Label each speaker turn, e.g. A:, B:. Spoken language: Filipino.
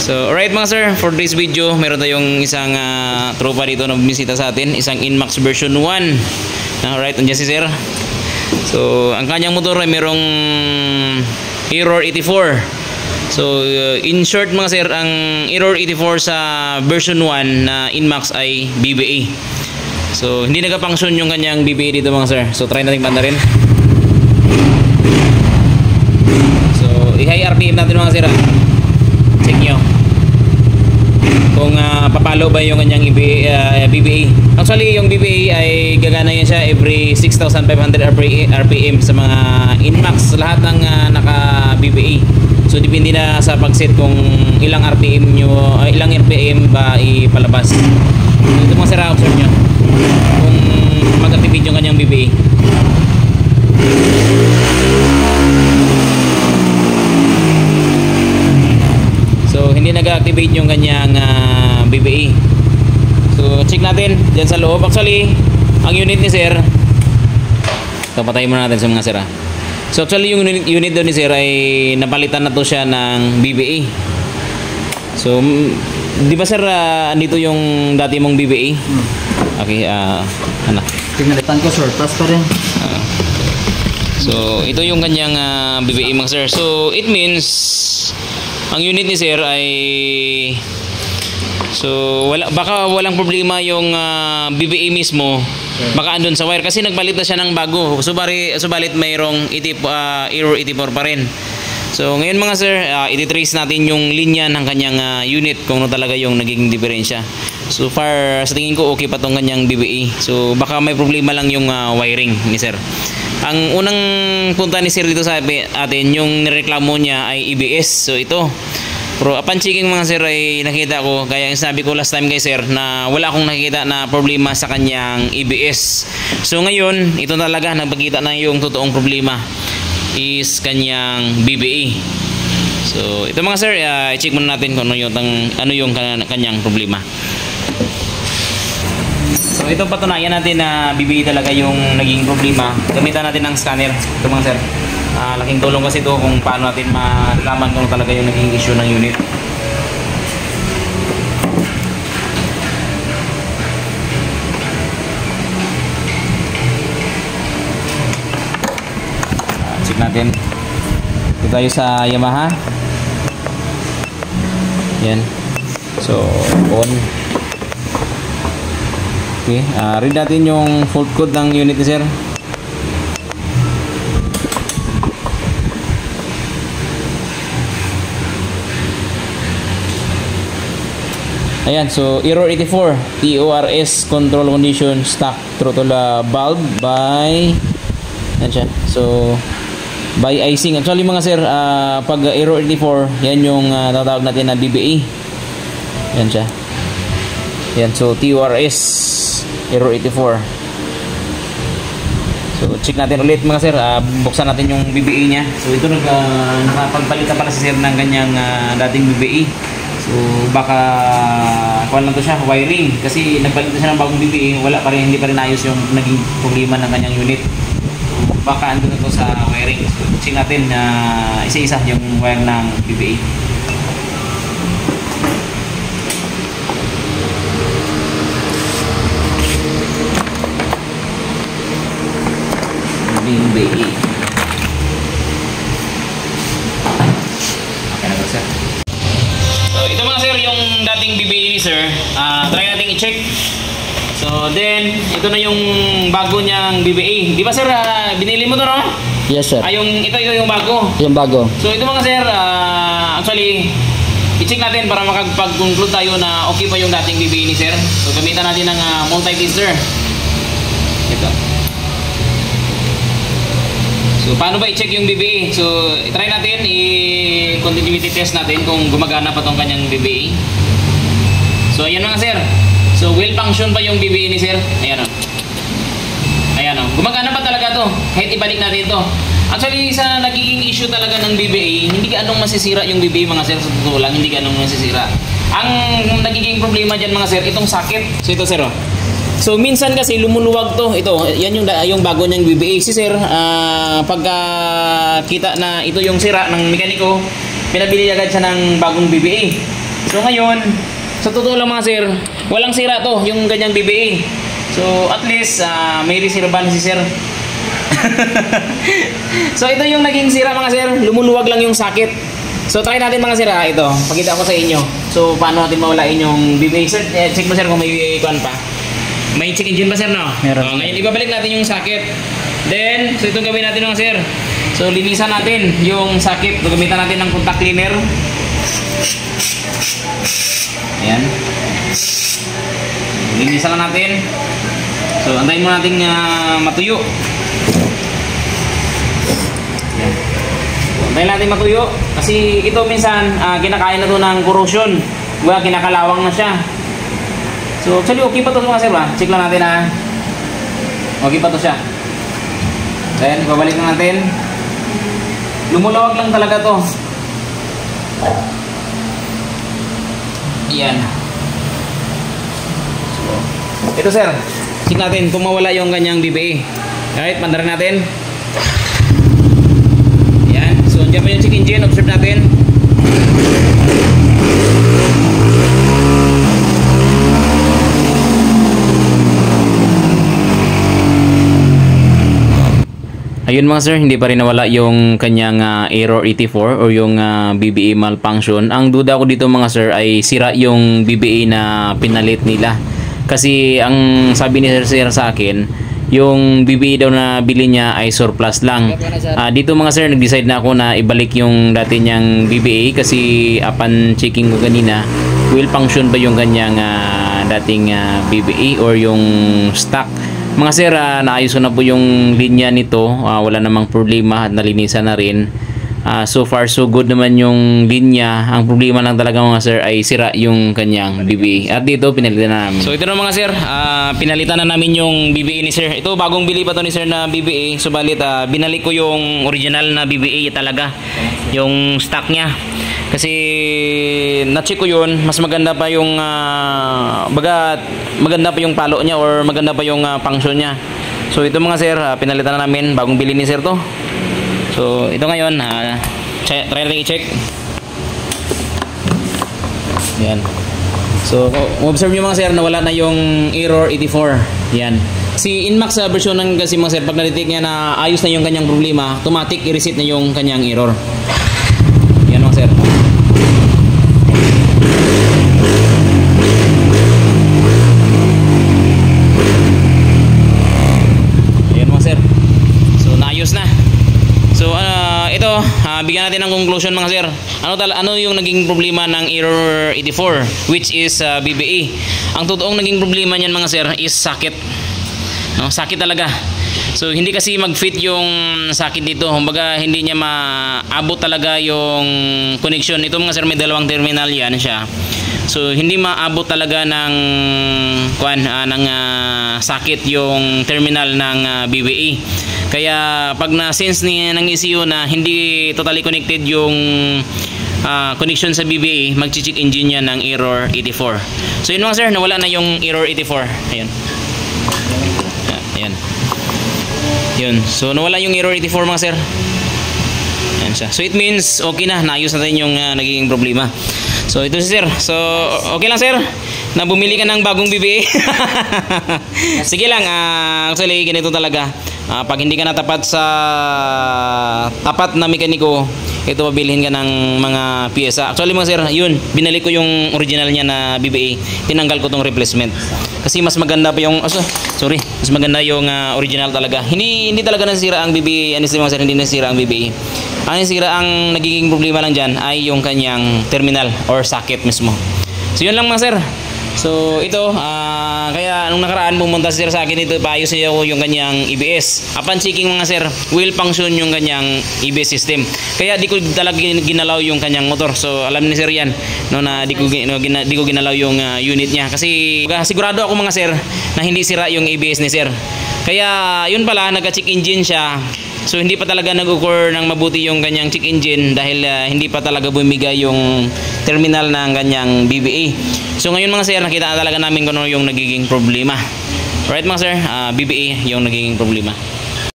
A: So alright mga sir, for this video meron tayong isang tropa dito na bumisita sa atin, isang Inmax version 1. Alright, andyan si sir. So ang kanyang motor ay merong Error 84. So in short mga sir, ang Error 84 sa version 1 na Inmax ay BBA. So hindi nagka-function yung kanyang BBA dito mga sir. So try natin banda rin. So i-high RPM natin mga sir. Check nyo kung papalo ba yung kanyang BBA. Actually yung BBA ay gagana yan siya every 6,500 RPM sa mga Inmax, lahat ng naka BBA. So depende na sa pag-set kung ilang RPM nyo, ilang RPM ba ipalabas. So, ito mga sira, observe nyo kung mag-activate yung kanyang BBA. So hindi nag-activate yung kanyang BBA. So check natin dyan sa loob. Actually ang unit ni sir, ito patayin muna natin sa mga sira. So actually yung unit doon ni sir ay napalitan na to siya ng BBA. So di ba sir, andito yung dati mong BBA? Okay, anak.
B: Pinalitan ko sir, tas pa rin.
A: So ito yung kanyang BBA mga sir. So it means ang unit ni sir ay baka walang problema yung BBA mismo. Baka andun sa wire kasi nagbalit na siya ng bago. Subalit mayroong Error 84 pa rin. So ngayon mga sir, ititrace natin yung linya ng kanyang unit kung ano talaga yung naging diferensya. So far sa tingin ko okay pa tong kanyang BBA. So baka may problema lang yung wiring ni sir. Ang unang punta ni sir dito sa atin, yung nireklamo niya ay EBS. So ito, pero upon checking mga sir ay nakita ko, kaya yung sabi ko last time kay sir na wala akong nakikita na problema sa kanyang EBS. So ngayon, ito talaga nagpakita na yung totoong problema is kanyang BBA. So ito mga sir, i-check muna natin kung ano yung kanyang problema. So ito patunayan natin na BBA talaga yung naging problema. Gamitan natin ng scanner. Ito mga sir, laking tulong kasi ito kung paano natin malaman kung talaga yung naging issue ng unit. Check natin. Ito tayo sa Yamaha. Yan. So on. Okay, read natin yung fault code ng unit ni sir. Ayan, so Error 84, TORS control condition stock throttle valve by siya. So by icing. Actually mga sir, pag Error 84, yan yung tatawag natin na BBA. Yan siya. Yan, so TORS Error 84. So check natin ulit mga sir, buksan natin yung BBA nya. So ito nakapagpalit na pala si sir ng kanyang dating BBA. So baka kuwan lang to siya, wiring, kasi nagpalit na siya ng bagong BBA, hindi pa rin ayos yung naging problema ng kanyang unit. So baka andun na to sa wiring. So check natin isa-isa yung wire ng BBA. BBA. Okay na ba sir? So ito mga sir yung dating BBA ni sir. Try natin i-check. So then ito na yung bago niyang BBA. Di ba sir, binili mo to no?
B: Yes sir.
A: Ito yung bago.
B: Yung bago.
A: So ito mga sir, actually i-check natin para makapag-conclude tayo na okay pa yung dating BBA ni sir. So gamitan natin ng multi-tester. Ito. So paano ba i-check yung BBA? So try natin, i-continuity test natin kung gumagana pa tong kanyang BBA. So ayan mga sir. So will function pa yung BBA ni sir. Ayan o. Ayan o. Gumagana pa talaga to. Kahit ibalik natin to. Actually sa nagiging issue talaga ng BBA, hindi ka anong masisira yung BBA mga sir. Sa totoo lang, hindi ka anong masisira. Ang nagiging problema dyan mga sir, itong socket. So ito sir o. So minsan kasi lumuluwag to. Ito, yan yung bago niyang BBA. Si sir, pagka kita na ito yung sira ng mekaniko, pinabili agad siya ng bagong BBA. So ngayon, sa totoo lang mga sir, walang sira to, yung ganyang BBA. So at least may reserva na si sir. So ito yung naging sira mga sir, lumuluwag lang yung sakit. So try natin mga sir ito, pakita ko sa inyo. So paano natin mawalain yung BBA sir? Check mo sir kung may kuan pa. May check engine ba sir no?
B: Meron.
A: Ngayon ibabalik natin yung sakit. Then, so itong gawin natin mga sir. So linisan natin yung sakit. Gamitan natin ng contact cleaner. Ayan. Linisan lang natin. So antayin mo natin matuyo. Ayan. Antayin natin matuyo. Kasi ito minsan kinakain na to ng corrosion. Kinakalawang na siya. So actually okay pa to mga sir ba? Check lang natin okay pa to siya. Then babalik na natin. Lumulawag lang talaga to. Ayan. So, ito sir, check natin kung mawala yung kanyang BBA. Alright, mandarin natin. Ayan. So, dyan pa yung check engine. Observe natin. Ayun mga sir, hindi pa rin nawala yung kanyang error 84 o yung BBA malfunction. Ang duda ko dito mga sir ay sira yung BBA na pinalit nila. Kasi ang sabi ni sir sa akin, yung BBA daw na bili niya ay surplus lang. Dito mga sir, nag-decide na ako na ibalik yung dati niyang BBA kasi upon checking ko kanina, will function ba yung kanyang dating BBA or yung stock. Mga sir, naayos ko na po yung linya nito. Wala namang problema at nalinisan na rin. So far so good naman yung linya. Ang problema lang talaga mga sir ay sira yung kanyang BBA. At dito pinalitan na namin. So ito na mga sir, pinalitan na namin yung BBA ni sir. Ito bagong bili pa to ni sir na BBA. Subalit binalik ko yung original na BBA talaga. Yung stock niya. Kasi na-check ko yun, mas maganda pa yung maganda pa yung palo niya or maganda pa yung function niya. So ito mga sir, pinalitan na namin, bagong bili ni sir to. So ito ngayon, try natin i-check. Yan. So observe nyo mga sir na wala na yung error 84. Yan. Si Inmax version ng kasi mga sir, pag na-detect niya na ayos na yung kanyang problema, automatic i-reset na yung kanyang error. Yan mga sir. Bigyan natin ng conclusion mga sir. Ano yung naging problema ng error 84 which is BBA. Ang totoong naging problema niyan mga sir is sakit. No, sakit talaga. So hindi kasi mag-fit yung sakit dito. Kumbaga hindi niya maabot talaga yung connection. Ito mga sir may dalawang terminal yan siya. So hindi maabot talaga ng sakit yung terminal ng BBA. Kaya pag na-sense ng ECU na hindi totally connected yung connection sa BBA, mag-check engine yan ng error 84. So yun mga sir, nawala na yung error 84. Ayan. Ayan. Yun. So nawala yung error 84 mga sir. Ayan siya. So it means okay na, naayos natin yung naging problema. So ito si sir. So okay lang sir na bumili ka ng bagong BBA. Sige lang, actually ganito talaga. Pag hindi ka natapat sa tapat na mekaniko, ito pabilhin ka ng mga piyesa. Actually mga sir, yun, binalik ko yung original niya na BBA. Tinanggal ko tong replacement. Kasi mas maganda pa yung mas maganda yung original talaga. Hindi talaga nasira ang BBA. Honestly mga sir, hindi nasira ang BBA. Ang nasira, ang nagiging problema lang dyan ay yung kanyang terminal or socket mismo. So yun lang mga sir. So ito, kaya nung nakaraan pumunta sir sa akin, ito paayos niya yung kanyang EBS. Upon checking mga sir, will function yung kanyang EBS system. Kaya di ko talaga ginalaw yung kanyang motor. So alam ni sir yan, no, na di ko ginalaw yung unit niya. Kasi sigurado ako mga sir na hindi sira yung EBS ni sir. Kaya yun pala, nag-check engine siya. So hindi pa talaga nag-occur ng mabuti yung kanyang check engine dahil hindi pa talaga bumigay yung terminal ng kanyang BBA. So ngayon mga sir, nakita na talaga namin kung ano yung nagiging problema. Right mga sir, BBA yung nagiging problema.